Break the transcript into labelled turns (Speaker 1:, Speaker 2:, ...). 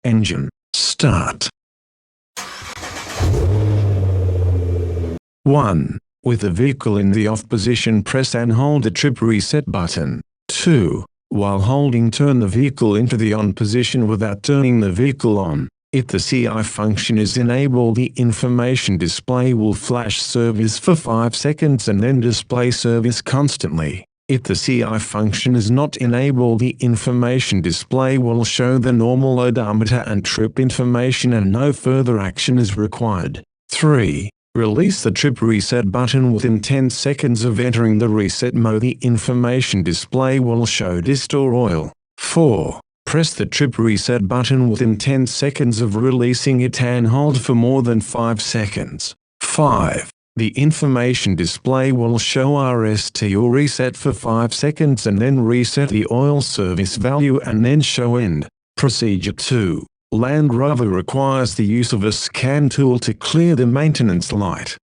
Speaker 1: Engine, start. 1. With the vehicle in the off position, press and hold the trip reset button. 2. While holding, turn the vehicle into the on position without turning the vehicle on. If the CI function is enabled, the information display will flash service for 5 seconds and then display service constantly. If the CI function is not enabled, the information display will show the normal odometer and trip information and no further action is required. 3. Release the trip reset button within 10 seconds of entering the reset mode. The information display will show DIST or oil. 4. Press the trip reset button within 10 seconds of releasing it and hold for more than 5 seconds. 5. The information display will show RST or reset for 5 seconds and then reset the oil service value and then show end. Procedure 2. Land Rover requires the use of a scan tool to clear the maintenance light.